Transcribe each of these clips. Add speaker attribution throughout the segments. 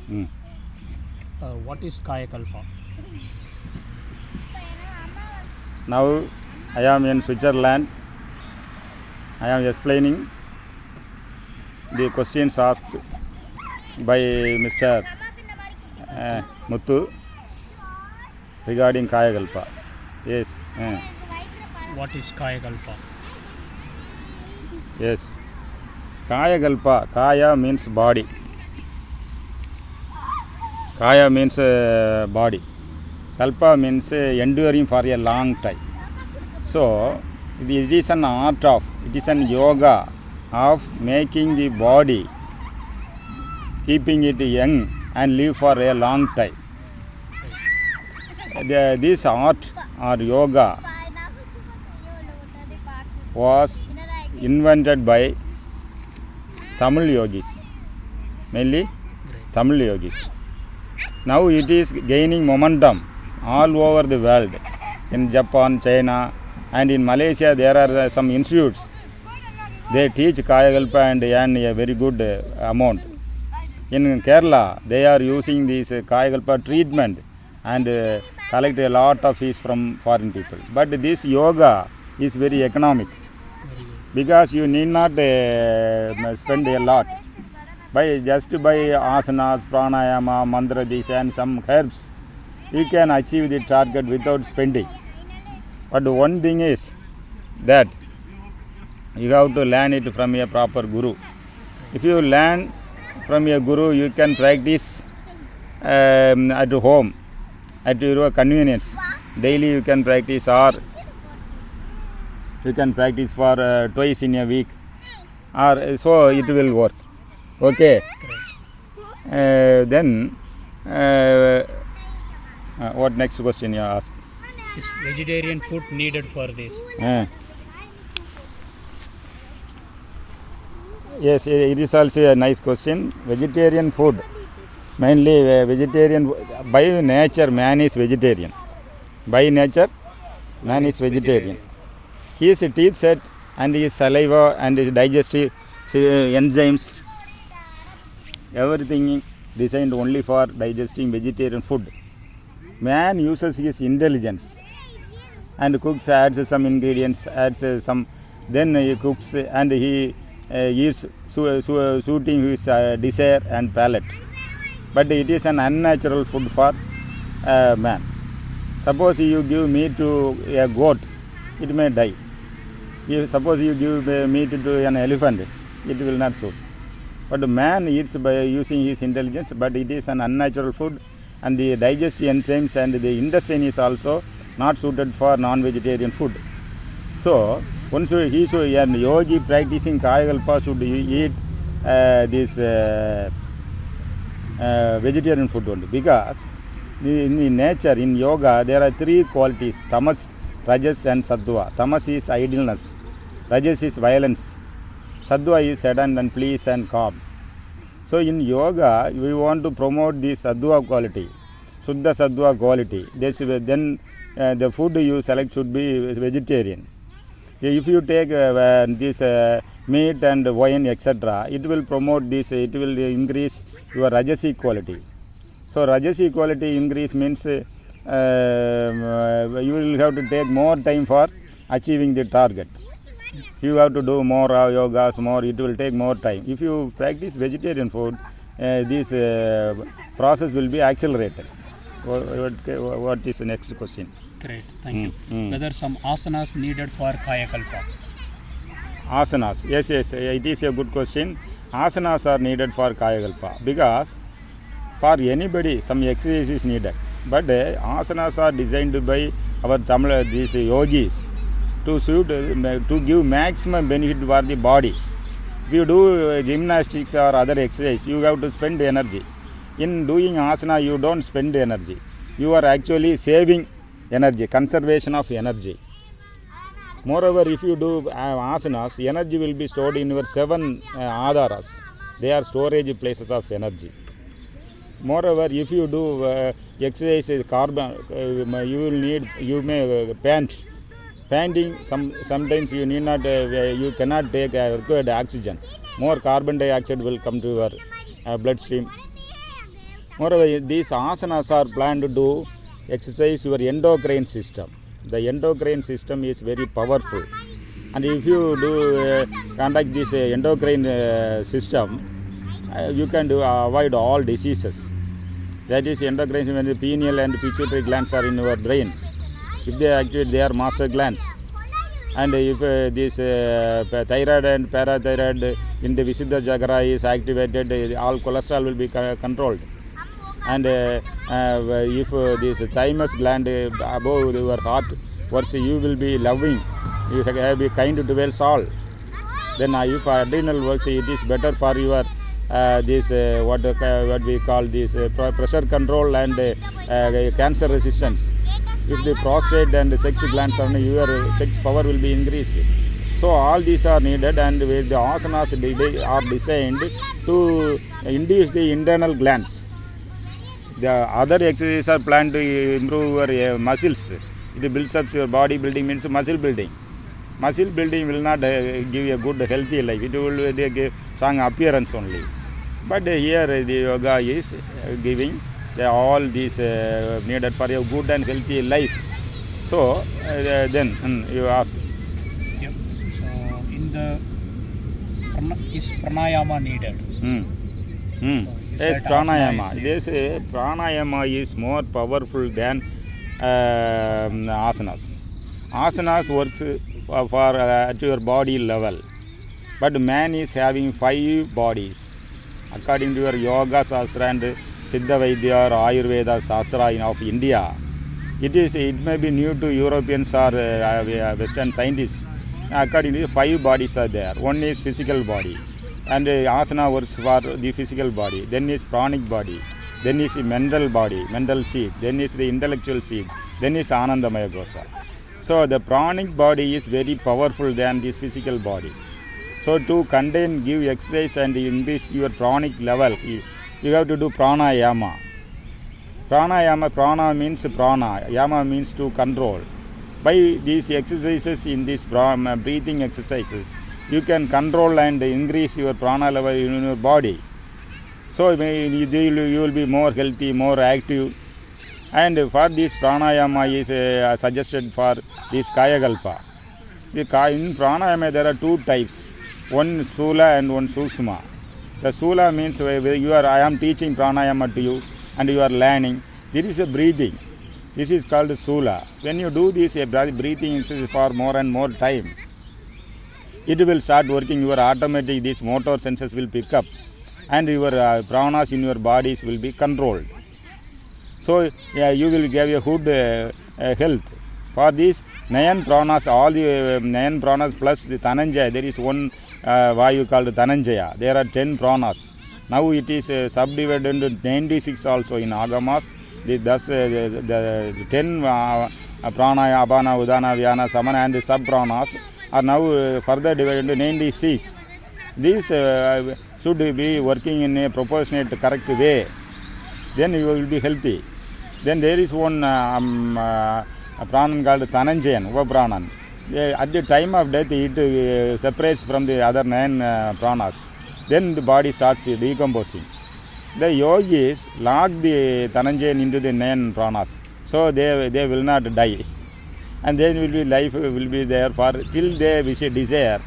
Speaker 1: What is Kayakalpa?
Speaker 2: Now I am in Switzerland. I am explaining the questions asked by Mr. Muthu regarding Kayakalpa. Yes.
Speaker 1: What is Kayakalpa?
Speaker 2: Yes. Kayakalpa. Kaya means body. Kaya means body. Kalpa means enduring for a long time. So, it is an art of, it is an yoga of making the body, keeping it young and live for a long time. This art or yoga was invented by Tamil yogis, mainly Tamil yogis. Now it is gaining momentum all over the world. In Japan, China, and in Malaysia there are some institutes. They teach Kayakalpa and earn a very good amount. In Kerala, they are using this Kayakalpa treatment and collect a lot of fees from foreign people. But this yoga is very economic because you need not spend a lot. Just by asanas, pranayama, mantra, this and some herbs, you can achieve the target without spending. But one thing is that you have to learn it from a proper guru. If you learn from a guru, you can practice at home, at your convenience. Daily you can practice, or you can practice for twice in a week, or so it will work. Okay. Then what next question you ask?
Speaker 1: Is vegetarian food needed for this?
Speaker 2: Yes, it is also a nice question. Vegetarian food, mainly vegetarian, by nature man is vegetarian. By nature man is vegetarian. His teeth set and his saliva and his digestive enzymes, everything designed only for digesting vegetarian food. Man uses his intelligence and cooks, adds some ingredients, adds some, then he cooks and he eats suiting his desire and palate. But it is an unnatural food for man. Suppose you give meat to a goat, it may die. Suppose you give meat to an elephant, it will not suit. But man eats by using his intelligence, but it is an unnatural food, and the digestive enzymes and the intestine is also not suited for non-vegetarian food. So, once he should, a yogi practicing Kayakalpa should eat this vegetarian food only, because in nature, in yoga, there are three qualities: tamas, rajas and sattva. Tamas is idleness, rajas is violence, sattva is sadness and peace and calm. So in yoga, we want to promote the sattva quality, Shuddha sattva quality. Then the food you select should be vegetarian. If you take this meat and wine, etc., it will promote this, it will increase your rajasic quality. So rajasic quality increase means you will have to take more time for achieving the target. You have to do more yogas, more, it will take more time. If you practice vegetarian food, this process will be accelerated. What is the next question?
Speaker 1: Great, thank you. Whether some asanas needed for Kayakalpa?
Speaker 2: Asanas, yes, it is a good question. Asanas are needed for Kayakalpa because for anybody some exercise is needed. But asanas are designed by our Tamil, these yogis, to give maximum benefit for the body. If you do gymnastics or other exercise, you have to spend energy. In doing asana, you don't spend energy. You are actually saving energy, conservation of energy. Moreover, if you do asanas, energy will be stored in your 7 adharas. They are storage places of energy. Moreover, if you do exercise carbon, you may pant. Panting, sometimes you need not, you cannot take required oxygen. More carbon dioxide will come to your bloodstream. Moreover, these asanas are planned to exercise your endocrine system. The endocrine system is very powerful, and if you do conduct this endocrine system, you can avoid all diseases. That is endocrine when the pineal and pituitary glands are in your brain. If they activate, they are master glands. And if this thyroid and parathyroid in the Vishuddha chakra is activated, all cholesterol will be controlled. And if this thymus gland above your heart works, you will be loving, you have be kind towards all. Then if adrenal works, it is better for your this what we call this pressure control and cancer resistance. If the prostate and the sex glands are, your sex power will be increased. So all these are needed, and the asanas are designed to induce the internal glands. The other exercises are planned to improve your muscles. It builds up your body building, means muscle building. Muscle building will not give you a good healthy life. It will give strong appearance only. But here the yoga is giving all these needed for a good and healthy life. So then you ask.
Speaker 1: Yep. So in the is pranayama needed?
Speaker 2: Yes, pranayama. This pranayama is more powerful than asanas. Asanas works for at your body level, but man is having 5 bodies. According to your Yoga Shastra and Siddha Vaidya or Ayurveda Shastra of India, it may be new to Europeans or Western scientists. According to 5 bodies are there. One is physical body, and asana works for the physical body. Then is pranic body. Then is the mental body, mental seat. Then is the intellectual seat. Then is Anandamaya Kosha. So the pranic body is very powerful than this physical body. So to contain, give exercise and increase your pranic level, you have to do pranayama. Pranayama, prana means prana, yama means to control. By these exercises, in these breathing exercises, you can control and increase your prana level in your body. So you will be more healthy, more active. And for this pranayama is suggested for this kayakalpa. In pranayama there are 2 types. One Sula and one Sukshma. The Sula means I am teaching pranayama to you and you are learning. This is a breathing. This is called Sula. When you do this breathing for more and more time, it will start working. Your automatic, these motor senses will pick up, and your pranas in your bodies will be controlled. So you will give a good health. For these 9 pranas, all the 9 pranas plus the Dhananjaya, there is one Vayu called Dhananjaya. There are 10 pranas. Now it is subdivided into 96 also in Agamas. Thus the 10 pranaya, apana, udana, vyana, samana and sub pranas are now further divided into 96. These should be working in a proportionate correct way. Then you will be healthy. Then there is one pranan called Dhananjayan, Upapranan. At the time of death, it separates from the other 9 pranas. Then the body starts decomposing. The yogis lock the Dhananjayan into the 9 pranas, so they will not die. And then life will be there for till they desire,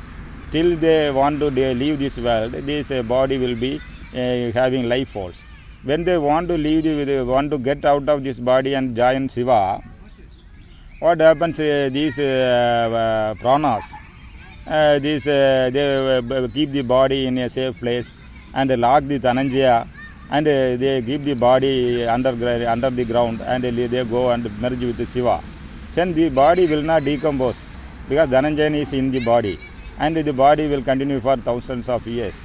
Speaker 2: till they want to leave this world. This body will be having life force. When they want to leave, they want to get out of this body and join Shiva. What happens? These pranas, they keep the body in a safe place and lock the Dhananjaya, and they keep the body under the ground, and they go and merge with the Shiva. Then the body will not decompose because Dhananjaya is in the body, and the body will continue for thousands of years.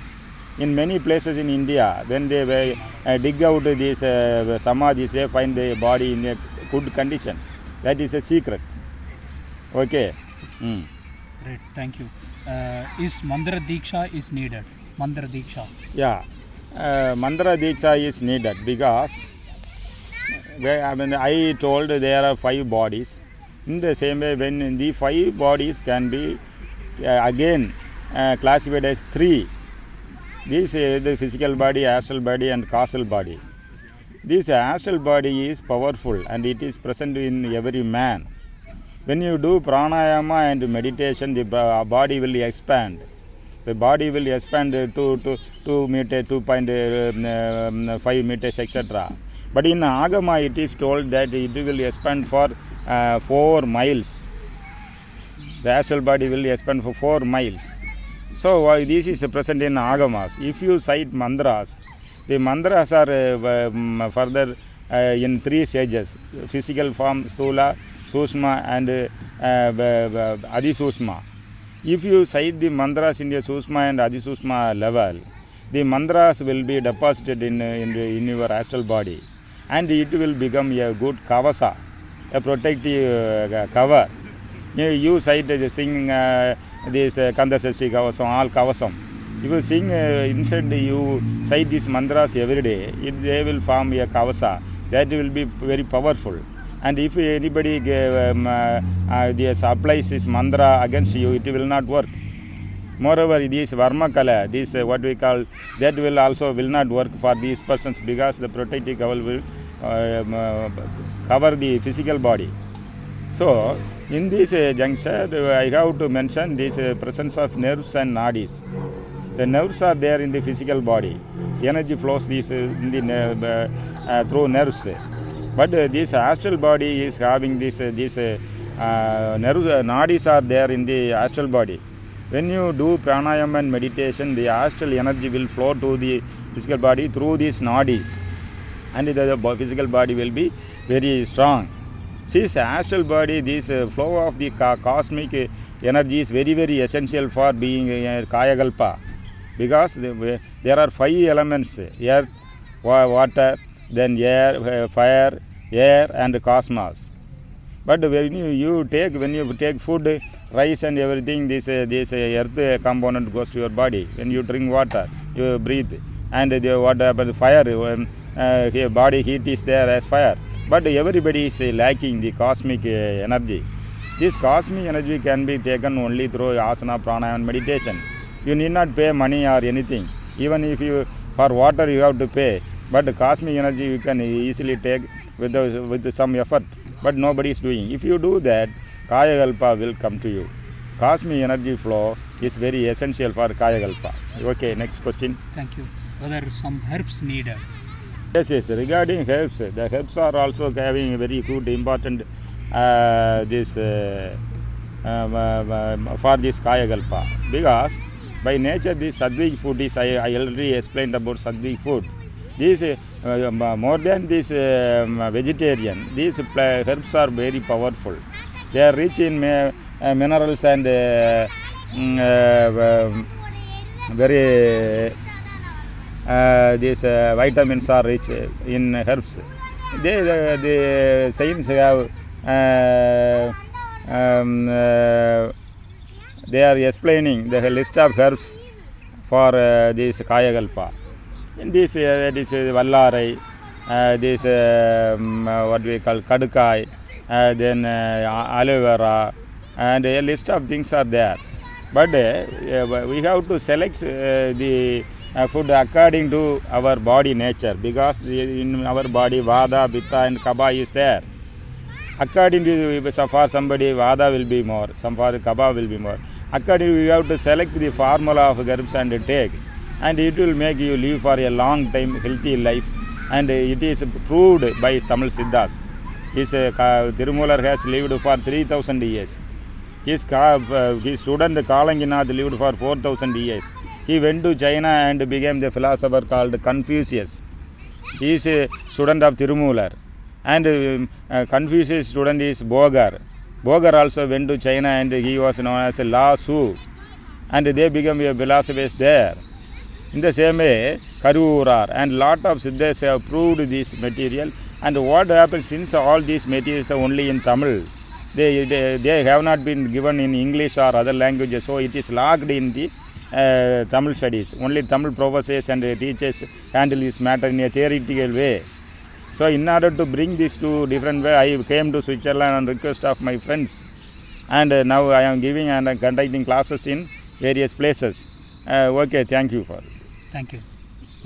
Speaker 2: In many places in India, when they dig out these samadhis, they find the body in a good condition. That is a secret. Okay.
Speaker 1: Great, thank you. Is Mandra Diksha is needed? Mandra Diksha.
Speaker 2: Yeah, Mandra Diksha is needed because I told there are 5 bodies. In the same way, when the 5 bodies can be again classified as 3. This is the physical body, astral body and causal body. This astral body is powerful and it is present in every man. When you do pranayama and meditation, the body will expand. The body will expand to 2 meters, 2.5 meters, etc. But in Agama, it is told that it will expand for 4 miles. The astral body will expand for 4 miles. So this is present in Agamas. If you cite mantras, the mantras are further in 3 stages: physical form, Stula, Sushma and Adisushma. If you cite the mantras in the Sushma and Adisushma level, the mantras will be deposited in your astral body, and it will become a good kavasa, a protective cover. You cite sing this Kandasasti Kavasam, all Kavasam. If you sing inside, you cite these mantras every day, they will form a kavasa that will be very powerful. And if anybody applies this mantra against you, it will not work. Moreover, this Varma Kala, this what we call, that will also will not work for these persons, because the protective cover will cover the physical body. So, in this juncture, I have to mention this presence of nerves and nadis. The nerves are there in the physical body. Energy flows these in the through nerves. But this astral body is having this nerves, nadis are there in the astral body. When you do pranayama and meditation, the astral energy will flow to the physical body through these nadis, and the physical body will be very strong. This astral body, this flow of the cosmic energy is very, very essential for being Kayakalpa, because there are 5 elements: earth, water, then air, fire, air and cosmos. But when you take food, rice and everything, this earth component goes to your body. When you drink water, you breathe, and what happens? Fire, body heat is there as fire. But everybody is lacking the cosmic energy. This cosmic energy can be taken only through asana, pranayama and meditation. You need not pay money or anything. Even if you for water you have to pay, but the cosmic energy you can easily take with some effort. But nobody is doing. If you do that, Kayakalpa will come to you. Cosmic energy flow is very essential for Kayakalpa. Okay, next question.
Speaker 1: Thank you. Whether some herbs needed?
Speaker 2: Yes. Regarding herbs, the herbs are also having a very good important for this Kayakalpa, because by nature this Sattvic food is, I already explained about Sattvic food. This more than this vegetarian, these herbs are very powerful. They are rich in minerals and very these vitamins are rich in herbs. The saints have they are explaining the list of herbs for this Kayakalpa. In this, that is Vallarai, this what we call Kadukai, then aloe vera, and a list of things are there. But we have to select the food according to our body nature, because in our body Vada, Pitta and Kapha is there. According to for somebody Vada will be more, some for Kapha will be more. Accordingly, we have to select the formula of herbs and take, and it will make you live for a long time, healthy life. And it is proved by Tamil Siddhas. His Tirumular has lived for 3,000 years. His student Kalanginath lived for 4,000 years. He went to China and became the philosopher called Confucius. He is a student of Tirumular. And Confucius' student is Bogar. Bogar also went to China and he was known as La Su. And they became a philosophers there. In the same way, Karurar and lot of Siddhas have proved this material. And what happens, since all these materials are only in Tamil, they have not been given in English or other languages, so it is locked in the Tamil studies. Only Tamil professors and teachers handle this matter in a theoretical way. So in order to bring this to different way, I came to Switzerland on request of my friends. And now I am giving and conducting classes in various places. Okay, thank you for this.
Speaker 1: Thank you.